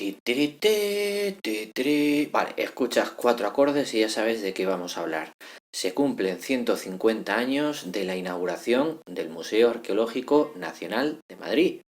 Ti, tiri, ti, tiri. Vale, escuchas cuatro acordes y ya sabes de qué vamos a hablar. Se cumplen 150 años de la inauguración del Museo Arqueológico Nacional de Madrid.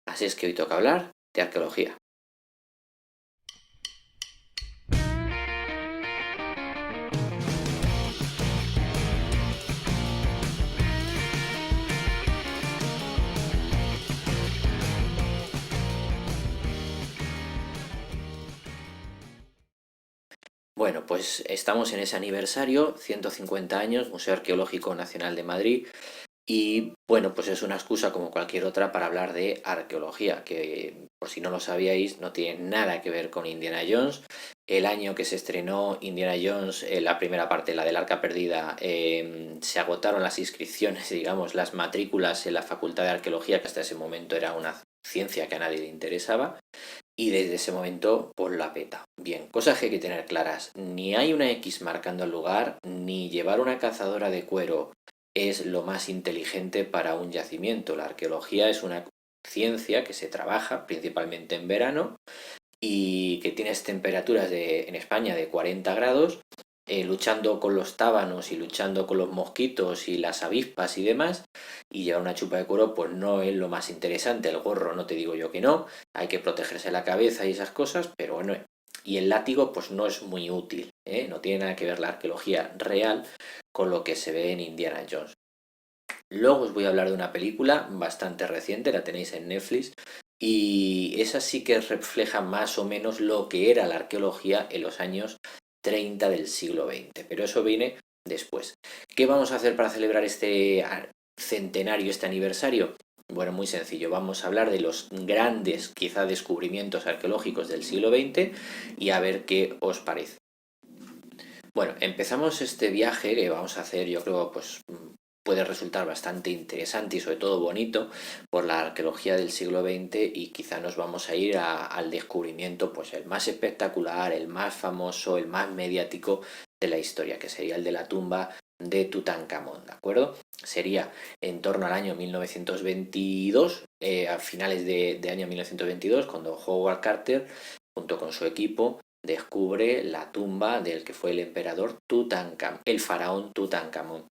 Así es que hoy toca hablar de arqueología. Bueno, pues estamos en ese aniversario, 150 años, Museo Arqueológico Nacional de Madrid. Y bueno, pues es una excusa como cualquier otra para hablar de arqueología, que por si no lo sabíais, no tiene nada que ver con Indiana Jones. El año que se estrenó Indiana Jones, la primera parte, la del Arca Perdida, se agotaron las inscripciones, digamos, las matrículas en la Facultad de Arqueología, que hasta ese momento era una ciencia que a nadie le interesaba, y desde ese momento, pues la peta. Bien, cosas que hay que tener claras. Ni hay una X marcando el lugar, ni llevar una cazadora de cuero es lo más inteligente para un yacimiento. La arqueología es una ciencia que se trabaja principalmente en verano y que tienes temperaturas en España de 40 grados, luchando con los tábanos y luchando con los mosquitos y las avispas y demás, y llevar una chupa de cuero pues no es lo más interesante. El gorro no te digo yo que no, hay que protegerse la cabeza y esas cosas, pero bueno, y el látigo pues no es muy útil, ¿eh? No tiene nada que ver la arqueología real con lo que se ve en Indiana Jones. Luego os voy a hablar de una película bastante reciente, la tenéis en Netflix, y esa sí que refleja más o menos lo que era la arqueología en los años 30 del siglo XX, pero eso viene después. ¿Qué vamos a hacer para celebrar este centenario, este aniversario? Bueno, muy sencillo, vamos a hablar de los grandes, quizá, descubrimientos arqueológicos del siglo XX y a ver qué os parece. Bueno, empezamos este viaje que vamos a hacer, yo creo, pues puede resultar bastante interesante y sobre todo bonito por la arqueología del siglo XX, y quizá nos vamos a ir al descubrimiento, pues el más espectacular, el más famoso, el más mediático de la historia, que sería el de la tumba de Tutankamón, ¿de acuerdo? Sería en torno al año 1922, a finales de año 1922, cuando Howard Carter, junto con su equipo, descubre la tumba del que fue el emperador Tutankamón, el faraón Tutankamón.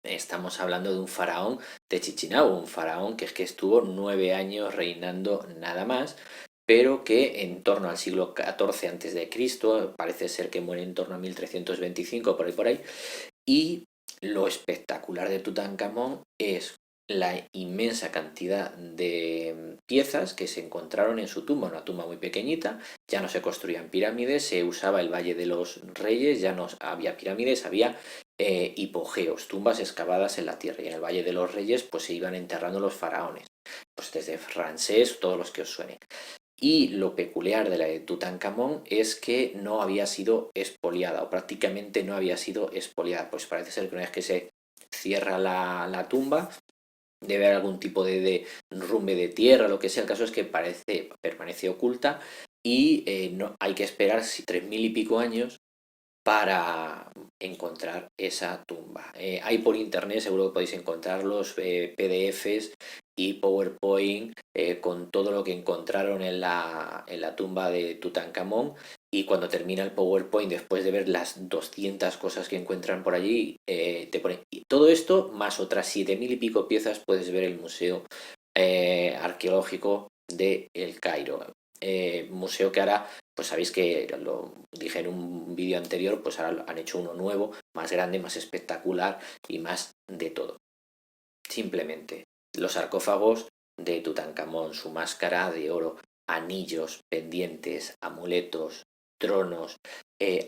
Estamos hablando de un faraón de Chichinabo, un faraón que es que estuvo 9 años reinando nada más, pero que en torno al siglo XIV antes de Cristo, parece ser que muere en torno a 1325 por ahí, y lo espectacular de Tutankamón es la inmensa cantidad de piezas que se encontraron en su tumba, una tumba muy pequeñita. Ya no se construían pirámides, se usaba el Valle de los Reyes, ya no había pirámides, había hipogeos, tumbas excavadas en la tierra, y en el Valle de los Reyes pues se iban enterrando los faraones, pues desde Ramsés, todos los que os suenen. Y lo peculiar de la de Tutankamón es que no había sido expoliada, o prácticamente no había sido expoliada. Pues parece ser que una vez que se cierra la tumba, debe haber algún tipo de rumbe de tierra, lo que sea. El caso es que permanece oculta, y no, hay que esperar 3000 y pico años para encontrar esa tumba. Hay por internet, seguro que podéis encontrar los PDFs y PowerPoint con todo lo que encontraron en la tumba de Tutankamón, y cuando termina el PowerPoint, después de ver las 200 cosas que encuentran por allí, te pone y todo esto más otras 7000 y pico piezas. Puedes ver el Museo Arqueológico de El Cairo. Museo que ahora, pues sabéis que lo dije en un vídeo anterior, pues ahora han hecho uno nuevo, más grande, más espectacular y más de todo. Simplemente los sarcófagos de Tutankamón, su máscara de oro, anillos, pendientes, amuletos, tronos,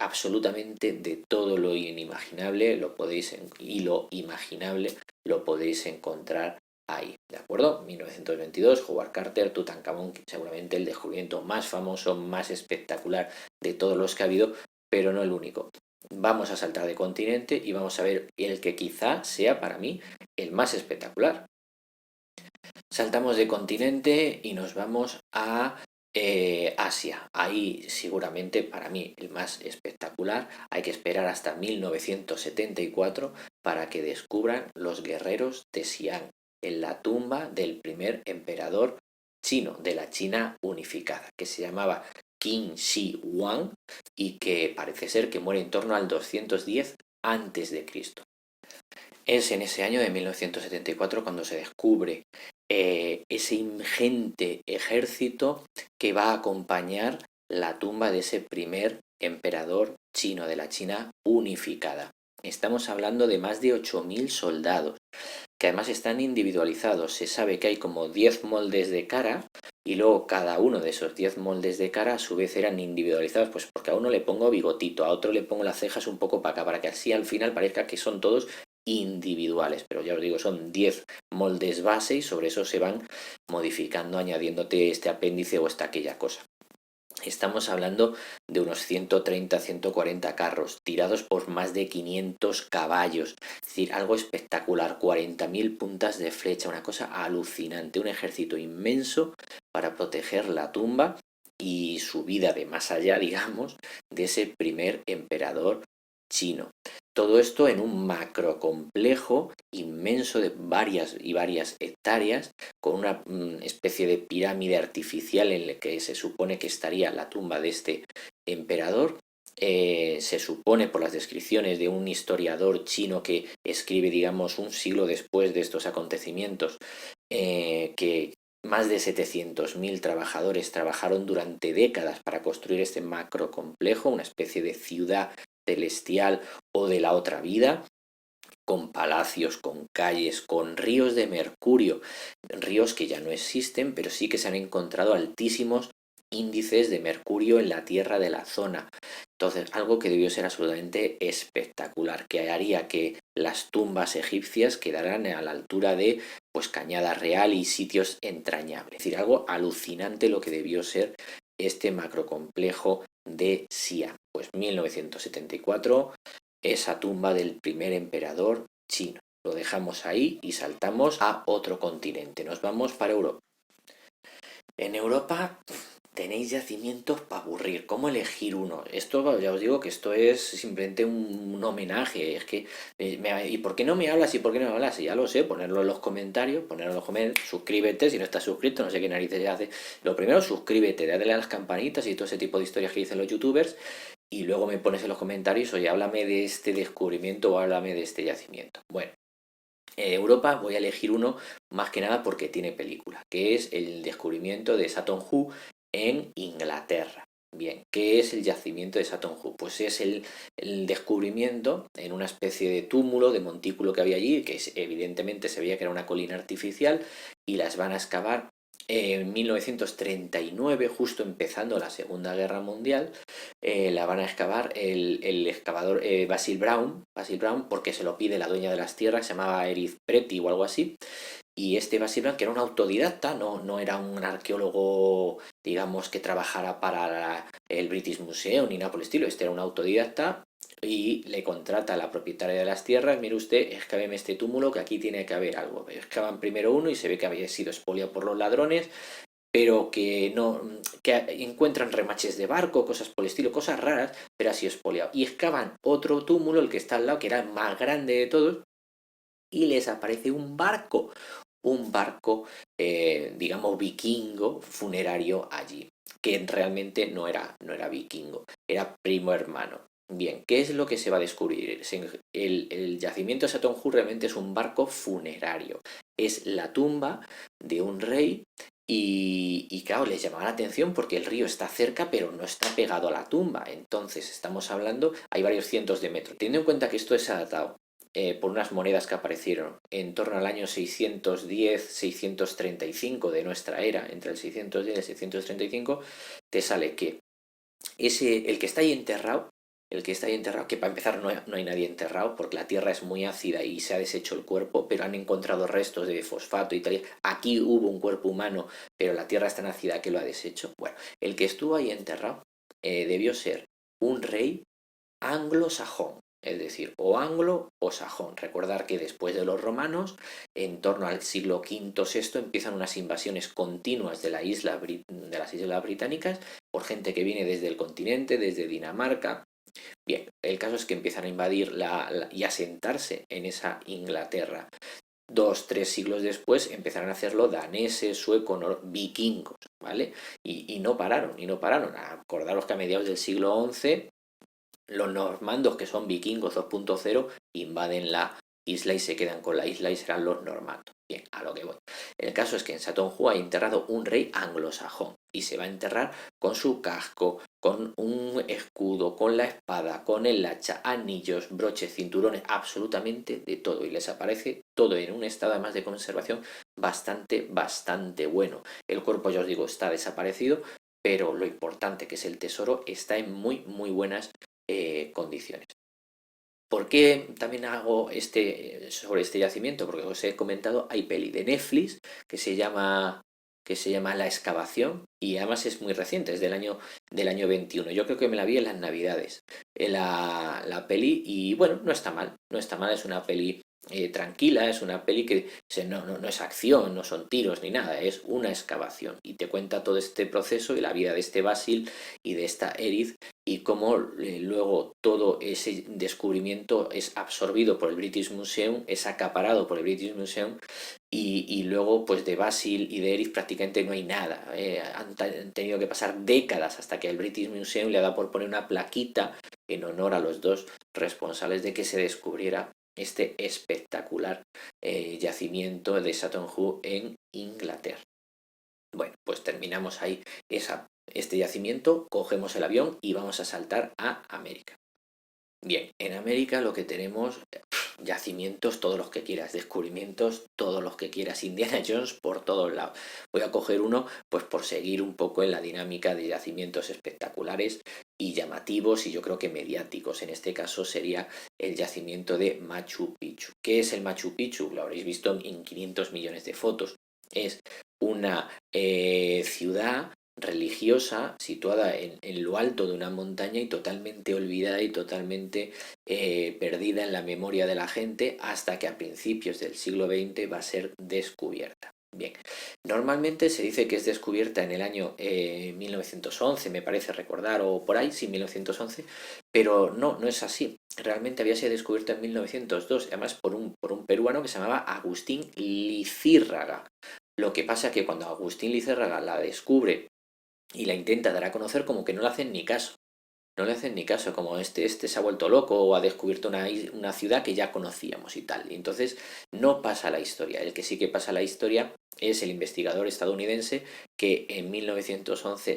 absolutamente de todo lo inimaginable lo podéis y lo imaginable lo podéis encontrar ahí, ¿de acuerdo? 1922, Howard Carter, Tutankamón, seguramente el descubrimiento más famoso, más espectacular de todos los que ha habido, pero no el único. Vamos a saltar de continente y vamos a ver el que quizá sea para mí el más espectacular. Saltamos de continente y nos vamos a Asia. Ahí seguramente para mí el más espectacular. Hay que esperar hasta 1974 para que descubran los guerreros de Xi'an en la tumba del primer emperador chino, de la China unificada, que se llamaba Qin Shi Huang y que parece ser que muere en torno al 210 antes de Cristo. Es en ese año de 1974 cuando se descubre ese ingente ejército que va a acompañar la tumba de ese primer emperador chino, de la China unificada. Estamos hablando de más de 8.000 soldados, que además están individualizados. Se sabe que hay como 10 moldes de cara y luego cada uno de esos 10 moldes de cara a su vez eran individualizados, pues porque a uno le pongo bigotito, a otro le pongo las cejas un poco para acá, para que así al final parezca que son todos individuales, pero ya os digo, son 10 moldes base y sobre eso se van modificando, añadiéndote este apéndice o esta aquella cosa. Estamos hablando de unos 130-140 carros tirados por más de 500 caballos, es decir, algo espectacular, 40.000 puntas de flecha, una cosa alucinante, un ejército inmenso para proteger la tumba y su vida de más allá, digamos, de ese primer emperador chino. Todo esto en un macro complejo inmenso de varias y varias hectáreas, con una especie de pirámide artificial en la que se supone que estaría la tumba de este emperador. Se supone por las descripciones de un historiador chino que escribe, digamos, un siglo después de estos acontecimientos, que más de 700.000 trabajadores trabajaron durante décadas para construir este macro complejo, una especie de ciudad celestial o de la otra vida, con palacios, con calles, con ríos de mercurio, ríos que ya no existen, pero sí que se han encontrado altísimos índices de mercurio en la tierra de la zona. Entonces, algo que debió ser absolutamente espectacular, que haría que las tumbas egipcias quedaran a la altura de pues Cañada Real y sitios entrañables. Es decir, algo alucinante lo que debió ser este macrocomplejo de Xi'an. Pues 1974, esa tumba del primer emperador chino. Lo dejamos ahí y saltamos a otro continente. Nos vamos para Europa. En Europa tenéis yacimientos para aburrir. ¿Cómo elegir uno? Esto ya os digo que esto es simplemente un homenaje. Es que, ¿y por qué no me hablas? ¿Y por qué no me hablas? Y ya lo sé, ponerlo en los comentarios, ponerlo en los comentarios, suscríbete si no estás suscrito, no sé qué narices hace. Lo primero, suscríbete, dale a las campanitas y todo ese tipo de historias que dicen los youtubers. Y luego me pones en los comentarios, oye, háblame de este descubrimiento o háblame de este yacimiento. Bueno, Europa voy a elegir uno más que nada porque tiene película, que es el descubrimiento de Sutton Hoo en Inglaterra. Bien, ¿qué es el yacimiento de Sutton Hoo? Pues es el descubrimiento en una especie de túmulo, de montículo que había allí, que evidentemente se veía que era una colina artificial, y las van a excavar en 1939, justo empezando la Segunda Guerra Mundial. La van a excavar el excavador Basil Brown, porque se lo pide la dueña de las tierras, se llamaba Edith Pretty o algo así. Y este Basil Brown, que era un autodidacta, no era un arqueólogo, digamos, que trabajara para el British Museum ni nada por el estilo. Este era un autodidacta y le contrata a la propietaria de las tierras: mire usted, excáveme este túmulo que aquí tiene que haber algo. Excavan primero uno y se ve que había sido expoliado por los ladrones, pero que no, que encuentran remaches de barco, cosas por el estilo, cosas raras, pero así expoliado. Y excavan otro túmulo, el que está al lado, que era el más grande de todos, y les aparece un barco, digamos, vikingo, funerario allí, que realmente no era vikingo, era primo hermano. Bien, ¿qué es lo que se va a descubrir? El yacimiento de Sutton Hoo realmente es un barco funerario. Es la tumba de un rey y claro, les llamaba la atención porque el río está cerca, pero no está pegado a la tumba. Entonces, estamos hablando, hay varios cientos de metros. Teniendo en cuenta que esto es adaptado por unas monedas que aparecieron en torno al año 610-635 de nuestra era, entre el 610 y el 635, te sale que el que está ahí enterrado, que para empezar no hay nadie enterrado porque la tierra es muy ácida y se ha deshecho el cuerpo, pero han encontrado restos de fosfato y tal. Aquí hubo un cuerpo humano, pero la tierra es tan ácida que lo ha deshecho. Bueno, el que estuvo ahí enterrado debió ser un rey anglosajón, es decir, o anglo o sajón. Recordar que después de los romanos, en torno al siglo V-VI, empiezan unas invasiones continuas de las Islas Británicas por gente que viene desde el continente, desde Dinamarca. Bien, el caso es que empiezan a invadir y a asentarse en esa Inglaterra 2, 3 siglos después empezaron a hacerlo daneses, suecos, vikingos, ¿vale? Y no pararon, y no pararon. Acordaros que a mediados del siglo XI los normandos, que son vikingos 2.0, invaden la isla y se quedan con la isla y serán los normandos. Bien, a lo que voy. El caso es que en Satonju hay enterrado un rey anglosajón y se va a enterrar con su casco, con un escudo, con la espada, con el hacha, anillos, broches, cinturones, absolutamente de todo. Y les aparece todo en un estado además de conservación bastante bueno. El cuerpo, ya os digo, está desaparecido, pero lo importante que es el tesoro está en muy buenas condiciones. ¿Por qué también hago sobre este yacimiento? Porque os he comentado, hay peli de Netflix que se llama La excavación y además es muy reciente, es del año 21. Yo creo que me la vi en las Navidades, la peli, y bueno, no está mal, no está mal, es una peli tranquila, es una peli que no es acción, no son tiros ni nada, es una excavación y te cuenta todo este proceso y la vida de este Basil y de esta Erith y cómo luego todo ese descubrimiento es absorbido por el British Museum, es acaparado por el British Museum y luego pues de Basil y de Erith prácticamente no hay nada. Han tenido que pasar décadas hasta que el British Museum le da por poner una plaquita en honor a los dos responsables de que se descubriera este espectacular yacimiento de Satonju en Inglaterra. Bueno, pues terminamos ahí este yacimiento, cogemos el avión y vamos a saltar a América. Bien, en América lo que tenemos, yacimientos todos los que quieras, descubrimientos todos los que quieras, Indiana Jones por todos lados. Voy a coger uno pues por seguir un poco en la dinámica de yacimientos espectaculares y llamativos y yo creo que mediáticos. En este caso sería el yacimiento de Machu Picchu. ¿Qué es el Machu Picchu? Lo habréis visto en 500 millones de fotos. Es una ciudad religiosa situada en lo alto de una montaña y totalmente olvidada y totalmente perdida en la memoria de la gente hasta que a principios del siglo XX va a ser descubierta. Bien, normalmente se dice que es descubierta en el año 1911, me parece recordar, o por ahí, sí, 1911, pero no es así. Realmente había sido descubierta en 1902, además por un peruano que se llamaba Agustín Lizírraga. Lo que pasa es que cuando Agustín Lizárraga la descubre y la intenta dar a conocer, como que no le hacen ni caso. No le hacen ni caso, como este se ha vuelto loco o ha descubierto una ciudad que ya conocíamos y tal. Y entonces no pasa la historia. El que sí que pasa la historia es el investigador estadounidense que en 1911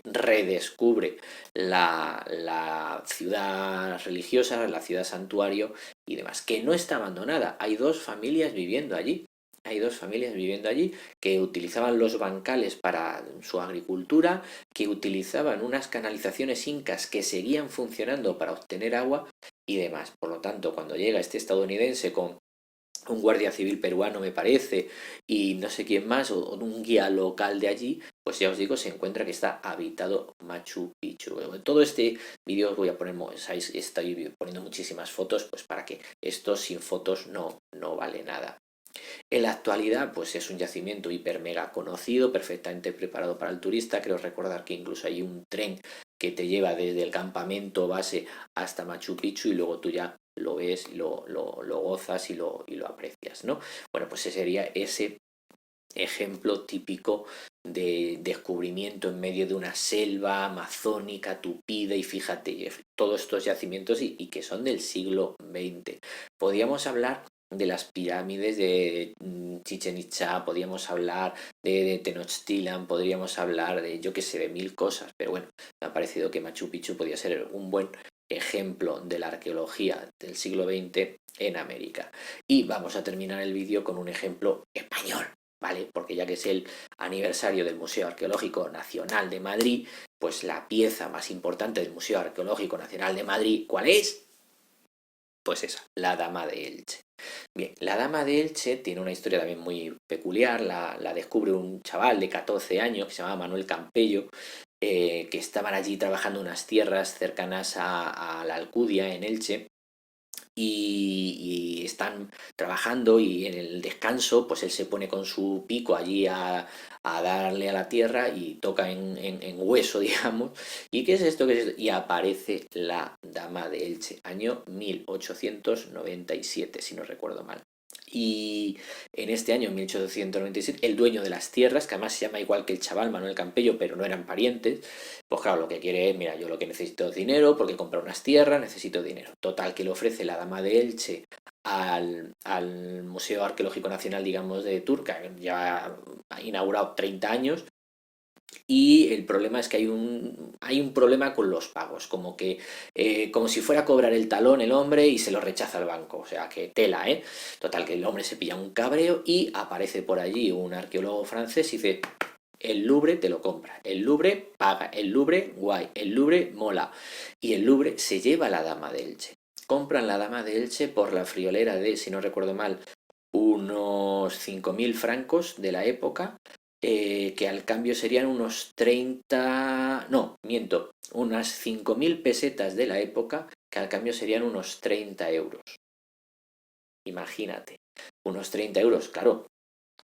redescubre la ciudad religiosa, la ciudad santuario y demás, que no está abandonada. Hay dos familias viviendo allí. Hay dos familias viviendo allí que utilizaban los bancales para su agricultura, que utilizaban unas canalizaciones incas que seguían funcionando para obtener agua y demás. Por lo tanto, cuando llega este estadounidense con un guardia civil peruano, me parece, y no sé quién más, o un guía local de allí, pues ya os digo, se encuentra que está habitado Machu Picchu. En todo este vídeo os voy a poner, ¿sabéis? Estoy poniendo muchísimas fotos, pues para que esto sin fotos no vale nada. En la actualidad, pues es un yacimiento hiper mega conocido, perfectamente preparado para el turista. Creo recordar que incluso hay un tren que te lleva desde el campamento base hasta Machu Picchu y luego tú ya lo ves, lo gozas y lo aprecias, ¿no? Bueno, pues ese sería ese ejemplo típico de descubrimiento en medio de una selva amazónica tupida y fíjate, todos estos yacimientos y que son del siglo XX. Podríamos hablar de las pirámides de Chichen Itza, podríamos hablar de Tenochtitlan, podríamos hablar de, yo qué sé, de mil cosas, pero bueno, me ha parecido que Machu Picchu podía ser un buen ejemplo de la arqueología del siglo XX en América. Y vamos a terminar el vídeo con un ejemplo español, ¿vale? Porque ya que es el aniversario del Museo Arqueológico Nacional de Madrid, pues la pieza más importante del Museo Arqueológico Nacional de Madrid, ¿cuál es? Pues esa, la Dama de Elche. Bien, la Dama de Elche tiene una historia también muy peculiar, la descubre un chaval de 14 años que se llama Manuel Campello, que estaban allí trabajando unas tierras cercanas a la Alcudia en Elche, y están trabajando y en el descanso pues él se pone con su pico allí a darle a la tierra y toca en hueso, digamos. ¿Y qué es esto? ¿Qué es esto? Y aparece la Dama de Elche, año 1897, si no recuerdo mal. Y en este año, en 1897, el dueño de las tierras, que además se llama igual que el chaval, Manuel Campello, pero no eran parientes, pues claro, lo que quiere es, mira, yo lo que necesito es dinero, porque comprar unas tierras necesito dinero. Total, que le ofrece la Dama de Elche al Museo Arqueológico Nacional, digamos, de Turca, ya ha inaugurado 30 años, y el problema es que hay un problema con los pagos, como que como si fuera a cobrar el talón el hombre y se lo rechaza el banco, o sea que tela, ¿eh? Total, que el hombre se pilla un cabreo y aparece por allí un arqueólogo francés y dice, el Louvre te lo compra, el Louvre paga, el Louvre guay, el Louvre mola, y el Louvre se lleva la Dama de Elche. Compran la Dama de Elche por la friolera de, si no recuerdo mal, unos 5.000 francos de la época, que al cambio serían unos 30, no, miento, unas 5.000 pesetas de la época, que al cambio serían unos 30 euros. Imagínate, unos 30 euros, claro,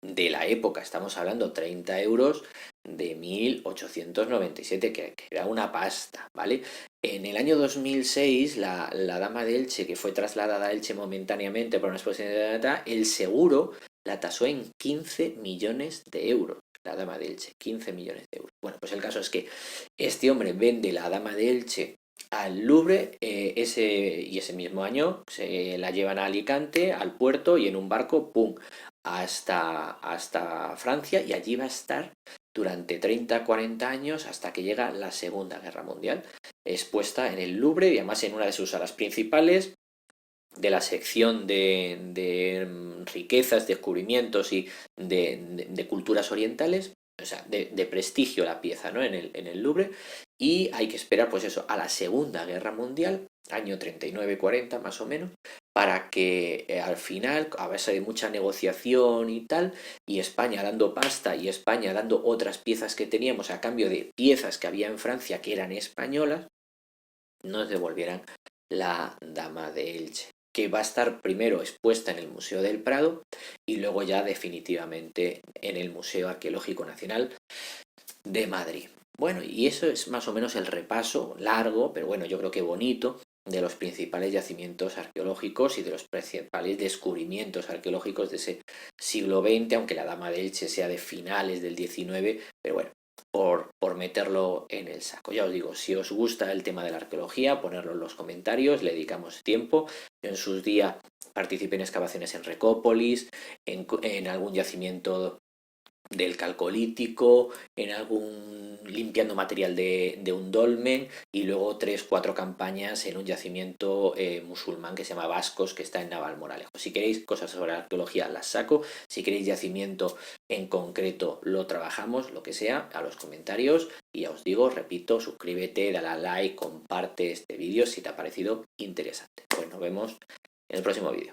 de la época, estamos hablando 30 euros de 1897, que era una pasta, ¿vale? En el año 2006, la Dama de Elche, que fue trasladada a Elche momentáneamente por una exposición de data, el seguro la tasó en 15 millones de euros. La Dama de Elche, 15 millones de euros. Bueno, pues el caso es que este hombre vende la Dama de Elche al Louvre, ese mismo año se la llevan a Alicante, al puerto, y en un barco, ¡pum!, hasta Francia, y allí va a estar durante 30-40 años hasta que llega la Segunda Guerra Mundial, expuesta en el Louvre y además en una de sus salas principales de la sección de riquezas, descubrimientos y de culturas orientales, o sea, de prestigio la pieza, ¿no? En el Louvre, y hay que esperar, pues eso, a la Segunda Guerra Mundial, año 39-40 más o menos, para que al final, a base de mucha negociación y tal, y España dando pasta y España dando otras piezas que teníamos a cambio de piezas que había en Francia que eran españolas, nos devolvieran la Dama de Elche, que va a estar primero expuesta en el Museo del Prado y luego ya definitivamente en el Museo Arqueológico Nacional de Madrid. Bueno, y eso es más o menos el repaso largo, pero bueno, yo creo que bonito, de los principales yacimientos arqueológicos y de los principales descubrimientos arqueológicos de ese siglo XX, aunque la Dama de Elche sea de finales del XIX, pero bueno, por meterlo en el saco. Ya os digo, si os gusta el tema de la arqueología, ponerlo en los comentarios, le dedicamos tiempo. Yo en sus días participé en excavaciones en Recópolis, en algún yacimiento del Calcolítico, en algún limpiando material de un dolmen, y luego 3-4 campañas en un yacimiento musulmán que se llama Vascos, que está en Navalmoral. Si queréis cosas sobre arqueología las saco, si queréis yacimiento en concreto lo trabajamos, lo que sea, a los comentarios, y ya os digo, repito, suscríbete, dale a like, comparte este vídeo si te ha parecido interesante. Pues nos vemos en el próximo vídeo.